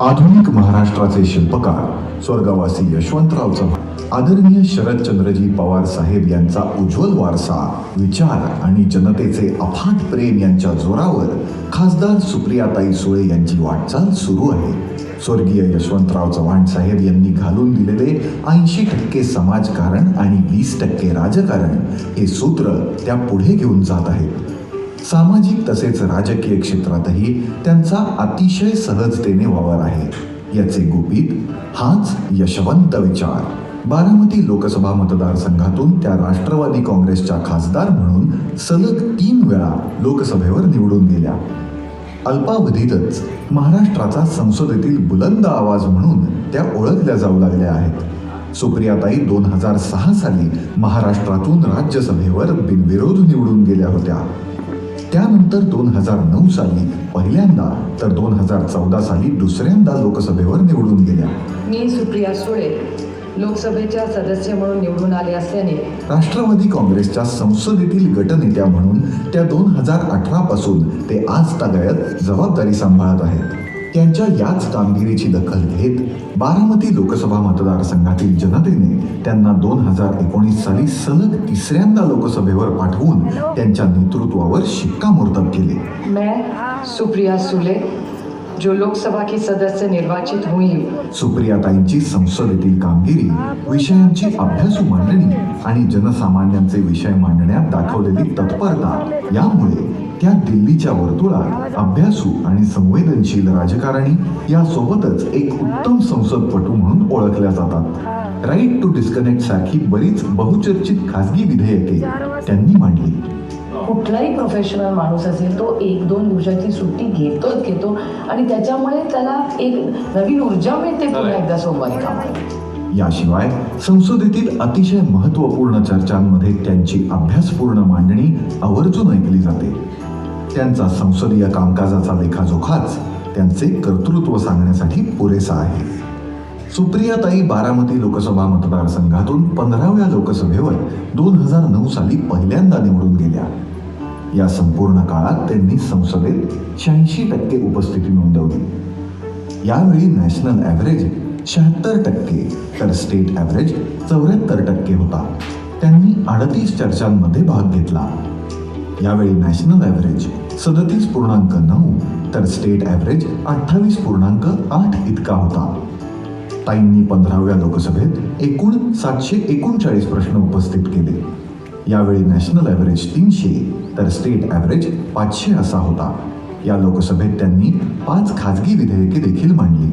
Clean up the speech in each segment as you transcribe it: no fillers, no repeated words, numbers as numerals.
आधुनिक महाराष्ट्राचे शिल्पकार स्वर्गवासी यशवंतराव चव्हाण, आदरणीय शरदचंद्रजी पवार साहेब यांचा उज्ज्वल वारसा, विचार आणि जनतेचे अफाट प्रेम यांच्या जोरावर खासदार सुप्रियाताई सुळे यांची वाटचाल सुरू आहे. स्वर्गीय यशवंतराव चव्हाण साहेब यांनी घालून दिलेले 80% समाजकारण आणि 20% राजकारण हे सूत्र त्या पुढे घेऊन जात आहेत. सामाजिक तसेच राजकीय क्षेत्रातही त्यांचा अतिशय सहजतेने वावर आहे. याचे गुपित हाच यशवंत विचार. बारामती लोकसभा मतदारसंघातून त्या राष्ट्रवादी काँग्रेसच्या खासदार म्हणून सलग 3 वेळा लोकसभेवर निवडून गेल्या. अल्पावधीतच महाराष्ट्राचा संसदेतील बुलंद आवाज म्हणून त्या ओळखल्या जाऊ लागल्या आहेत. सुप्रियाताई 2006 साली महाराष्ट्रातून राज्यसभेवर बिनविरोध निवडून गेल्या होत्या. त्यानंतर 2009 साली पहिल्यांदा तर 2014 साली दुसऱ्यांदा लोकसभेवर निवडून गेल्या. मी सुप्रिया सुळे लोकसभेच्या सदस्य म्हणून निवडून आले असल्याने राष्ट्रवादी काँग्रेसच्या संसदेतील गटनेत्या म्हणून त्या 2018 पासून ते आज तागायत जबाबदारी सांभाळत आहेत. त्यांच्या याच कामगिरीची दखल घेत बारामती लोकसभा मतदारसंघातील जनतेने त्यांना 2019 साली सलग 3ऱ्यांदा लोकसभेवर पाठवून त्यांच्या नेतृत्वावर शिक्कामोर्तब केले. मैं सुप्रिया सुले जो लोकसभा की सदस्य निर्वाचित हुई हूं. सुप्रियाताईंची संसदेतील कामगिरी, विषयांची अभ्यासू मांडणी आणि जनसामान्यांचे विषय मांडण्यात दाखवलेली तत्परता यामुळे त्या दिल्लीच्या वर्तुळात अभ्यासू आणि संवेदनशील राजकारणी यासोबतच एक उत्तम संसदपटू म्हणून ओळखल्या जातात. राईट टू डिस्कनेक्ट सारखी बरीच बहुचर्चित खासगी विधेयके त्यांनी मांडली. कुठलाही प्रोफेशनल माणूस असेल तो 1-2 दिवसाची सुट्टी घेतो आणि त्याच्यामुळे त्याला एक नवीन ऊर्जा मिळते पुन्हा एकदा सोमवारी कामाला. याशिवाय संसदेतील अतिशय महत्त्वपूर्ण चर्चांमध्ये त्यांची अभ्यासपूर्ण मांडणी आवर्जून ऐकली जाते. त्यांचा संसदीय कामकाजाचा लेखाजोखाच त्यांचे कर्तृत्व सांगण्यासाठी पुरेसा आहे. सुप्रियाताई बारामती लोकसभा मतदारसंघातून 15व्या लोकसभेवर 2009 साली पहिल्यांदा निवडून गेल्या. या संपूर्ण काळात त्यांनी संसदेत 86% उपस्थिती नोंदवली. यावेळी नॅशनल ॲव्हरेज 76% तर स्टेट ॲव्हरेज 74% होता. त्यांनी 38 चर्चांमध्ये भाग घेतला. यावेळी नॅशनल ॲव्हरेज 37.9 तर स्टेट ॲव्हरेज 28.8 इतका होता. ताईंनी 15व्या लोकसभेत एकूण 739 प्रश्न उपस्थित केले. यावेळी नॅशनल ॲव्हरेज 300 तर स्टेट ॲव्हरेज 500 असा होता. या लोकसभेत त्यांनी 5 खाजगी विधेयके देखील मांडली.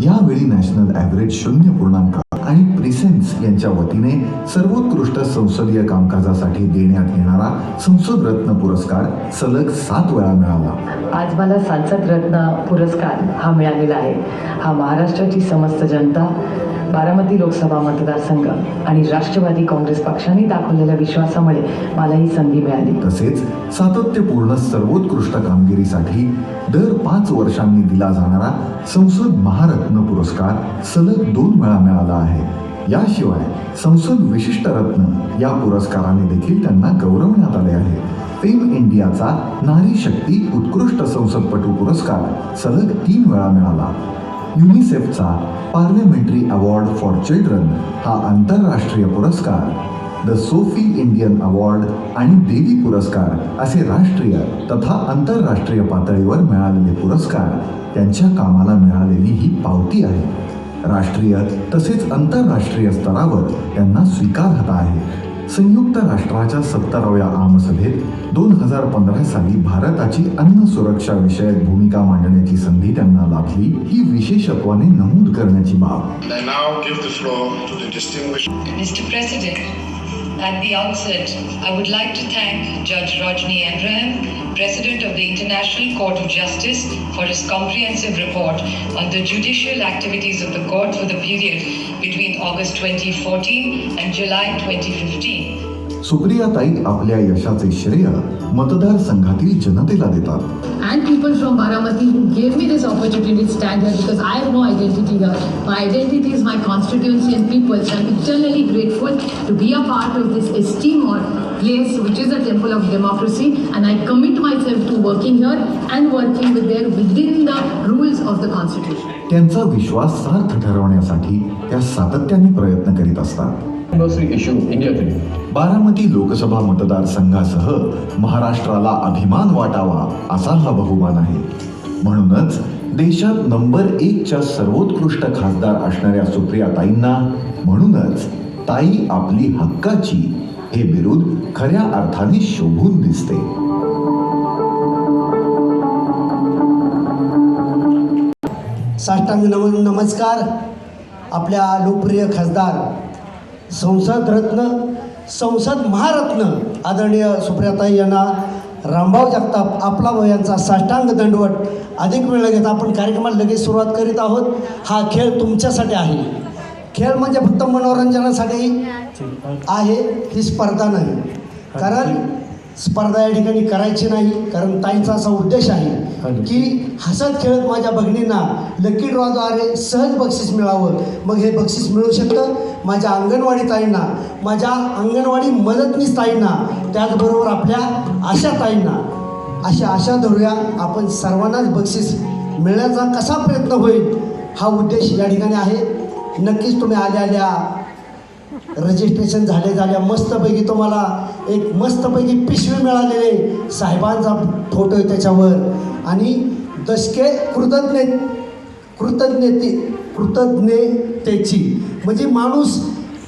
यावेळी नॅशनल ॲव्हरेज 0 आणि प्रिसेन्स यांच्या वतीने सर्वोत्कृष्ट संसदीय कामकाजासाठी देण्यात येणारा संसद रत्न पुरस्कार सलग 7 वेळा मिळाला. आज मला संसद रत्न पुरस्कार हा मिळालेला आहे. हा महाराष्ट्राची समस्त जनता, बारामती लोकसभा मतदारसंघ आणि राष्ट्रवादी काँग्रेस पक्षाने दाखवलेल्या विश्वासामुळे मला ही संधी मिळाली. तसेच सातत्यपूर्ण सर्वोत्कृष्ट कामगिरीसाठी दर 5 वर्षांनी दिला जाणारा संसद महारत्न पुरस्कार सलग 2 वेळा मिळाला आहे. याशिवाय संसद विशिष्ट रत्न या पुरस्काराने देखील त्यांना गौरवण्यात आले आहे. फेम इंडियाचा नारी शक्ती उत्कृष्ट संसदपटू पुरस्कार सलग 3 वेळा मिळाला. युनिसेफचा पार्लमेंटरी अवॉर्ड फॉर चिल्ड्रन हा आंतरराष्ट्रीय पुरस्कार, द सोफी इंडियन अवॉर्ड आणि देवी पुरस्कार असे राष्ट्रीय तथा आंतरराष्ट्रीय पातळीवर मिळालेले पुरस्कार त्यांच्या कामाला मिळालेली ही पावती आहे. राष्ट्रीय तसेच आंतरराष्ट्रीय स्तरावर त्यांना स्वीकार्हता आहे. संयुक्त राष्ट्राच्या 17व्या आमसभेत 2015 साली भारताची अन्न सुरक्षा विषयक भूमिका मांडण्याची संधी त्यांना लाभली, ही विशेषत्वाने नमूद करण्याची बाब. Mr. President, at the outset, I would like to thank Judge Rajni Abraham, President of the International Court of Justice, for his comprehensive report on the judicial activities of the court for the period between August 2014 and July 2015. सुप्रियाताई आपल्या यशाचे श्रेय मतदारसंघातील जनतेला देतात. And people from Baramati who gave me this opportunity to stand here, because I have no identity here. My identity is my constituency and people. So I'm eternally grateful to be a part of this esteemed place which is a temple of democracy, and I commit myself to working here and working within the rules of the constitution. त्यांचा विश्वास सार्थ ठरवण्यासाठी त्या सातत्याने प्रयत्न करीत असतात. anniversary issue India Today. Baramati Lok Sabha मतदारसंघासह महाराष्ट्राला अभिमान वाटावा असा हा बहुमान आहे. म्हणूनच देशात नंबर 1च्या सर्वोत्कृष्ट खासदार असणाऱ्या सुप्रियाताईंना, म्हणूनच ताई आपली हक्काची हे बिरुद खऱ्या अर्थाने शोभून दिसते. साष्टांग नमस्कार. आपल्या लोकप्रिय खासदार, संसद रत्न, संसद महारत्न आदरणीय सुप्रियाताई यांना रामभाऊ जगताप आपला भाऊ यांचा साष्टांग दंडवट. अधिक वेळ न घेता आपण कार्यक्रमाला लगेच सुरुवात करीत आहोत. हा खेळ तुमच्यासाठी आहे. खेळ म्हणजे फक्त मनोरंजनासाठी आहे, ही स्पर्धा नाही. कारण स्पर्धा या ठिकाणी करायची नाही, कारण ताईंचा असा उद्देश आहे की हसत खेळत माझ्या भगिनींना लकी ड्रॉद्वारे सहज बक्षीस मिळावं. मग हे बक्षीस मिळू शकतं माझ्या अंगणवाडी ताईंना, माझ्या अंगणवाडी मदतनीस ताईंना, त्याचबरोबर आपल्या आशा ताईंना. अशा आशा धरूया आपण सर्वांनाच बक्षीस मिळण्याचा कसा प्रयत्न होईल हा उद्देश या ठिकाणी आहे. नक्कीच तुम्ही आल्या रजिस्ट्रेशन झाल्या मस्तपैकी तुम्हाला एक मस्तपैकी पिशवी मिळालेले, साहेबांचा फोटो आहे त्याच्यावर, आणि दशके कृतज्ञतेची, म्हणजे माणूस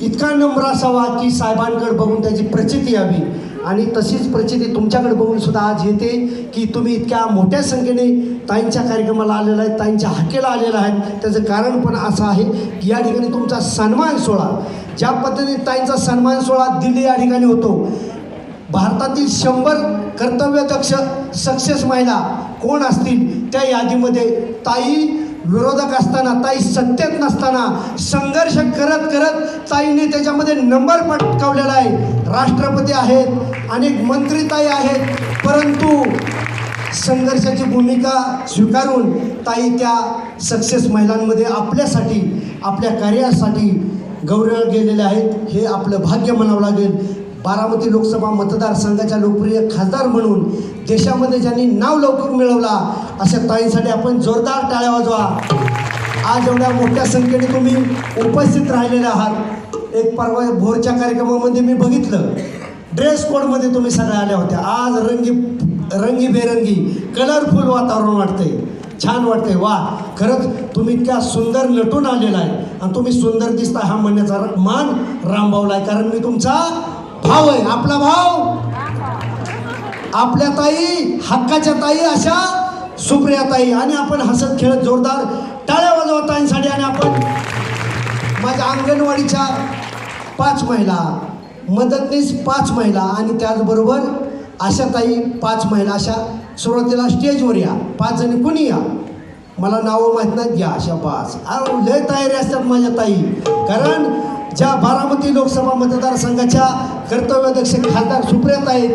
इतका नम्र असावा की साहेबांकडे बघून त्याची प्रचिती यावी. आणि तशीच प्रचिती तुमच्याकडे बघून सुद्धा आज येते की तुम्ही इतक्या मोठ्या संख्येने ताईंच्या कार्यक्रमाला आलेला आहे, ताईंच्या हाकेला आलेला आहे. त्याचं कारण पण असं आहे की या ठिकाणी तुमचा सन्मान सोहळा, ज्या पद्धतीने ताईंचा सन्मान सोहळा दिल्ली या ठिकाणी होतो, भारतातील 100 कर्तव्यदक्ष सक्सेस महिला कोण असतील त्या यादीमध्ये ताई विरोधक असताना, ताई सत्तेत नसताना संघर्ष करत करत ताईंनी त्याच्यामध्ये नंबर पटकावलेला आहे. राष्ट्रपती आहेत, अनेक मंत्री ताई आहेत, परंतु संघर्षाची भूमिका स्वीकारून ताई त्या सक्सेस महिलांमध्ये आपल्यासाठी, आपल्या कार्यासाठी गौरव गेलेले आहेत. हे आपलं भाग्य म्हणावं लागेल. बारामती लोकसभा मतदारसंघाच्या लोकप्रिय खासदार म्हणून देशामध्ये ज्यांनी नाव लौकिक मिळवला अशा ताईंसाठी आपण जोरदार टाळ्या वाजवा. आज एवढ्या मोठ्या संख्येने तुम्ही उपस्थित राहिलेले आहात. एक परवा भोरच्या कार्यक्रमामध्ये मी बघितलं, ड्रेस कोडमध्ये तुम्ही सगळ्या आल्या होत्या. आज रंगीबेरंगी कलरफुल वातावरण वाटतंय, छान वाटतंय. वा, खरंच तुम्ही इतक्या सुंदर नटून आलेला आहे आणि तुम्ही सुंदर दिसता हा म्हणण्याचा मान रामभाऊला आहे. कारण मी तुमचा भाऊ आहे, आपला भाऊ, आपल्या ताई, हक्काच्या ताई अशा सुप्रियाताई. आणि आपण हसत खेळत जोरदार टाळ्या वाजवा ताईंसाठी. आणि आपण माझ्या अंगणवाडीच्या 5 महिला, मदतनीस 5 महिला आणि त्याचबरोबर आशाताई 5 महिला, अशा सुरुवातीला स्टेजवर या 5 जणी कुणी या, मला नावं माहीत नाहीत, घ्या अशा 5. लय तयारी असतात माझ्या ताई. कारण ज्या बारामती लोकसभा मतदारसंघाच्या कर्तव्यदक्ष खासदार सुप्रियाताई आहेत,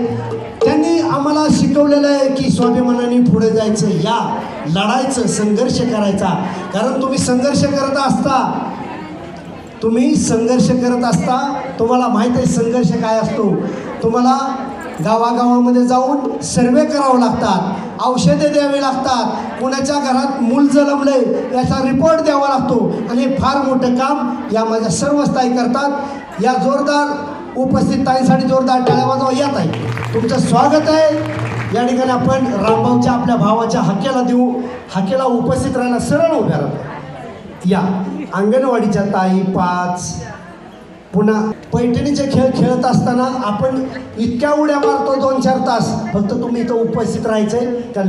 त्यांनी आम्हाला शिकवलेलं आहे की स्वाभिमानाने पुढे जायचं, या लढायचं, संघर्ष करायचा. कारण तुम्ही संघर्ष करत असता तुम्हाला माहीत आहे संघर्ष काय असतो. तुम्हाला गावागावामध्ये जाऊन सर्वे करावं लागतात, औषधे द्यावी लागतात, कुणाच्या घरात मूल जन्मलंय याचा रिपोर्ट द्यावा लागतो. आणि हे फार मोठं काम या माझ्या सर्वच ताई करतात. या जोरदार उपस्थित ताईंसाठी जोरदार टाळ्या वाजवा. या ताई, तुमचं स्वागत आहे. या ठिकाणी आपण रामभाऊच्या, आपल्या भावाच्या हाकेला देऊ. हाकेला उपस्थित राहायला सरळ उभ्या राहतो. या अंगणवाडीच्या ताई 5. पुन्हा पैठणीचे खेळ खेळत असताना आपण इतक्या उड्या मारतो 2-4 तास, फक्त तुम्ही इथं उपस्थित राहायचंय. त्या